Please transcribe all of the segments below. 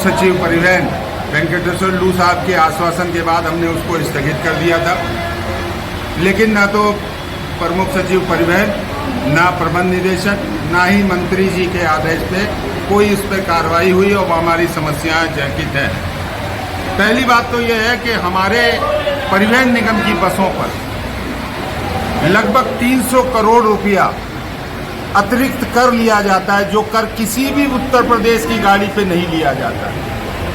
सचिव परिवहन वेंकटेश्वर लू साहब के आश्वासन के बाद हमने उसको स्थगित कर दिया था, लेकिन ना तो प्रमुख सचिव परिवहन, ना प्रबंध निदेशक, ना ही मंत्री जी के आदेश पे कोई इस पर कार्रवाई हुई और हमारी समस्याएं जैकित हैं। पहली बात तो यह है कि हमारे परिवहन निगम की बसों पर लगभग 300 करोड़ रुपया अतिरिक्त कर लिया जाता है, जो कर किसी भी उत्तर प्रदेश की गाड़ी पे नहीं लिया जाता है।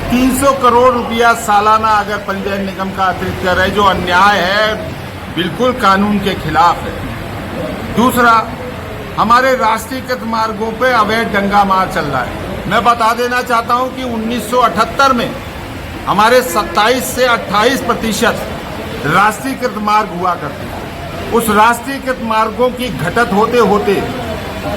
300 करोड़ रुपया सालाना अगर परिवहन निगम का अतिरिक्त कर है, जो अन्याय है, बिल्कुल कानून के खिलाफ है। दूसरा, हमारे राष्ट्रीयकृत मार्गों पे अवैध दंगा मार चल रहा है। मैं बता देना चाहता हूं कि 1978 में हमारे 27 से 28% राष्ट्रीयकृत मार्ग हुआ करते थे। उस राष्ट्रीयकृत मार्गों की घटत होते होते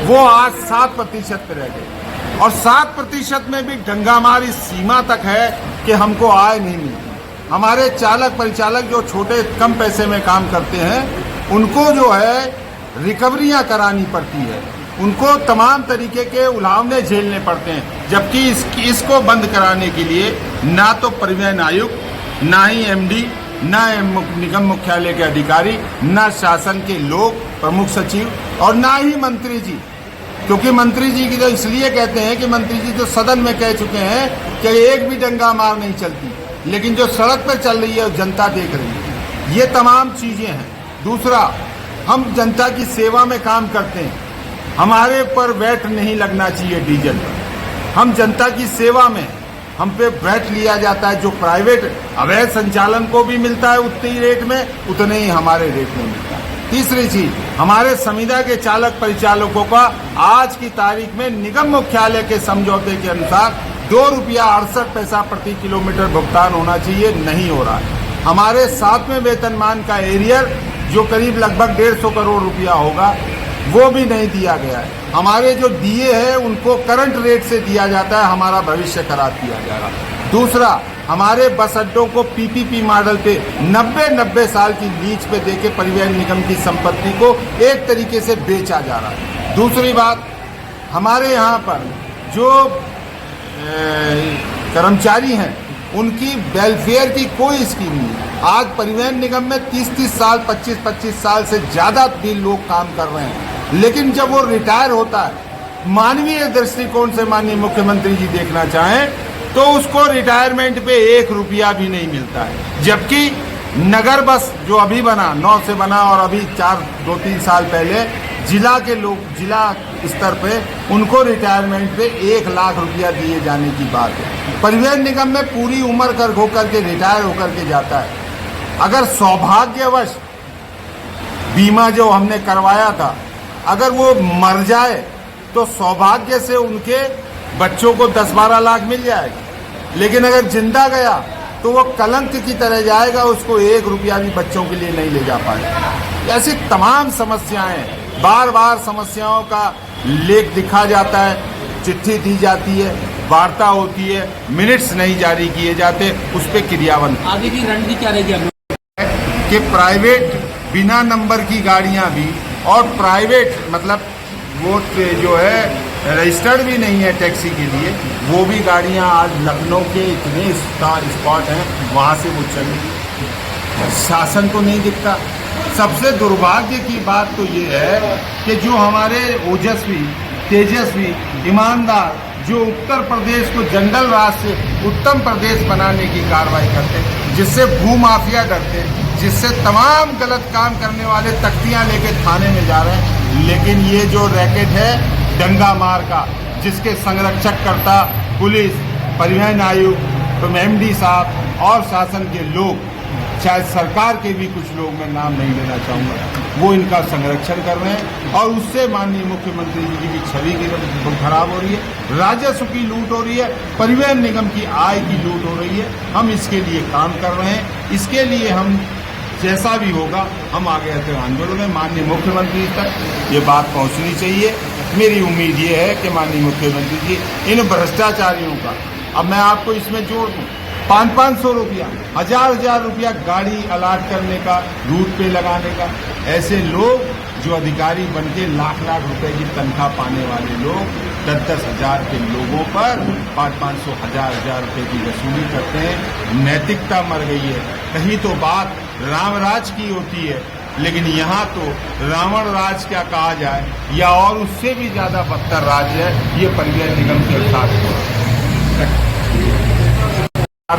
वो आज 7% पे रह गए, और 7% में भी दंगामार इस सीमा तक है कि हमको आय नहीं मिलती। हमारे चालक परिचालक जो छोटे कम पैसे में काम करते हैं, उनको जो है रिकवरियां करानी पड़ती है, उनको तमाम तरीके के उलावने झेलने पड़ते हैं। जबकि इसको बंद कराने के लिए ना तो परिवहन आयुक्त, ना ही एमडी, ना निगम मुख्यालय के अधिकारी, ना शासन के लोग, प्रमुख सचिव, और ना ही मंत्री जी, क्योंकि मंत्री जी की तो इसलिए कहते हैं कि मंत्री जी तो सदन में कह चुके हैं कि एक भी दंगा मार नहीं चलती, लेकिन जो सड़क पर चल रही है वो जनता देख रही है। ये तमाम चीजें हैं। दूसरा, हम जनता की सेवा में काम करते हैं, हमारे पर वैट नहीं लगना चाहिए डीजल पर। हम जनता की सेवा में, हम पे वैट लिया जाता है जो प्राइवेट अवैध संचालन को भी मिलता है उतने ही रेट में, उतने ही हमारे रेट में मिलता है। तीसरी चीज, हमारे संविदा के चालक परिचालकों का आज की तारीख में निगम मुख्यालय के समझौते के अनुसार ₹2.68 प्रति किलोमीटर भुगतान होना चाहिए, नहीं हो रहा है। हमारे 7वें वेतनमान का एरियर जो करीब लगभग 150 करोड़ रुपया होगा, वो भी नहीं दिया गया है। हमारे जो डीए है उनको करंट रेट से दिया जाता है, हमारा भविष्य खराब किया जाएगा। दूसरा, हमारे बस अड्डों को पीपीपी मॉडल पे 90 साल की लीज पे देके परिवहन निगम की संपत्ति को एक तरीके से बेचा जा रहा है। दूसरी बात, हमारे यहाँ पर जो कर्मचारी हैं उनकी वेलफेयर की कोई स्कीम नहीं है। आज परिवहन निगम में 30-30 साल, 25-25 साल से ज्यादा भी लोग काम कर रहे हैं, लेकिन जब वो रिटायर होता है, मानवीय दृष्टिकोण से माननीय मुख्यमंत्री जी देखना चाहें तो उसको रिटायरमेंट पे 1 रुपया भी नहीं मिलता है। जबकि नगर बस जो अभी बना, 9 से बना, और अभी 2-3 साल पहले जिला के लोग, जिला स्तर पे उनको रिटायरमेंट पे 1 लाख रुपया दिए जाने की बात है। परिवहन निगम में पूरी उम्र कर होकर के रिटायर होकर के जाता है। अगर सौभाग्यवश बीमा जो हमने करवाया था, अगर वो मर जाए तो सौभाग्य से उनके बच्चों को 10-12 लाख मिल जाएगा, लेकिन अगर जिंदा गया तो वो कलंक की तरह जाएगा, उसको 1 रुपया भी बच्चों के लिए नहीं ले जा पाएगा। ऐसी तमाम समस्याएं, बार बार समस्याओं का लेख दिखा जाता है, चिट्ठी दी जाती है, वार्ता होती है, मिनट्स नहीं जारी किए जाते, उस पर क्रियान्वयन। आगे की रणनीति क्या रहेगी कि प्राइवेट बिना नंबर की गाड़ियां भी, और प्राइवेट मतलब वो जो है रजिस्टर्ड भी नहीं है टैक्सी के लिए, वो भी गाड़ियां आज लखनऊ के इतने स्पॉट हैं वहां से वो चलेगी। शासन को नहीं दिखता। सबसे दुर्भाग्य की बात तो ये है कि जो हमारे ओजस्वी, तेजस्वी, ईमानदार, जो उत्तर प्रदेश को जंगल राज से उत्तम प्रदेश बनाने की कार्रवाई करते हैं, जिससे भूमाफिया डरते हैं, जिससे तमाम गलत काम करने वाले तख्तियां लेके थाने में जा रहे हैं, लेकिन ये जो रैकेट है दंगा मार का, जिसके संरक्षक करता पुलिस, परिवहन आयुक्त, एमडी साहब और शासन के लोग, शायद सरकार के भी कुछ लोग, मैं नाम नहीं लेना चाहूँगा, वो इनका संरक्षण कर रहे हैं, और उससे माननीय मुख्यमंत्री जी की भी छवि की खराब हो रही है, राजस्व की लूट हो रही है, परिवहन निगम की आय की लूट हो रही है। हम इसके लिए काम कर रहे हैं। इसके लिए हम जैसा भी होगा हम आगे आते आंदोलन में माननीय मुख्यमंत्री तक ये बात पहुंचनी चाहिए। मेरी उम्मीद ये है कि माननीय मुख्यमंत्री जी इन भ्रष्टाचारियों का, अब मैं आपको इसमें जोड़ दूँ, 500-500 रुपया, 1000-1000 रुपया गाड़ी अलाट करने का, रूट पे लगाने का, ऐसे लोग जो अधिकारी बनके लाख-लाख रुपए की तनख्वाह पाने वाले लोग, 10-10 हजार के लोगों पर 500-500 हजार रुपए की वसूली करते हैं। नैतिकता मर गई है। कहीं तो बात राम राज की होती है, लेकिन यहाँ तो रावण राज क्या कहा जाए, या और उससे भी ज्यादा बदतर राज है ये परिवहन निगम के साथ।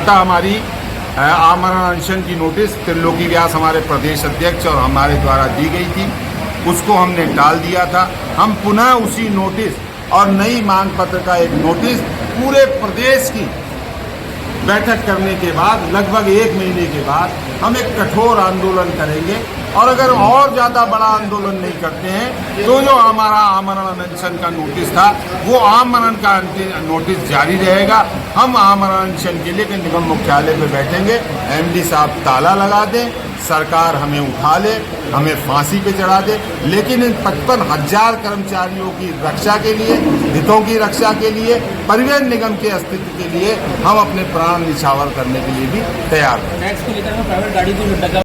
हमारी आमरण अनशन की नोटिस त्रिलोकी व्यास हमारे प्रदेश अध्यक्ष और हमारे द्वारा दी गई थी, उसको हमने टाल दिया था। हम पुनः उसी नोटिस और नई मांग पत्र का एक नोटिस पूरे प्रदेश की बैठक करने के बाद लगभग 1 महीने के बाद हम एक कठोर आंदोलन करेंगे, और अगर और ज्यादा बड़ा आंदोलन नहीं करते हैं तो जो हमारा आमरण अनशन का नोटिस था वो आमरण का नोटिस जारी रहेगा। हम आमरण अनशन के लिए निगम मुख्यालय पे बैठेंगे, एमडी साहब ताला लगा दें, सरकार हमें उठा ले, हमें फांसी पे चढ़ा दे, लेकिन इन 55,000 कर्मचारियों की रक्षा के लिए, हितों की रक्षा के लिए, परिवहन निगम के अस्तित्व के लिए हम अपने प्राण निछावर करने के लिए भी तैयार हैं। टैक्स को लेकर प्राइवेट गाड़ी को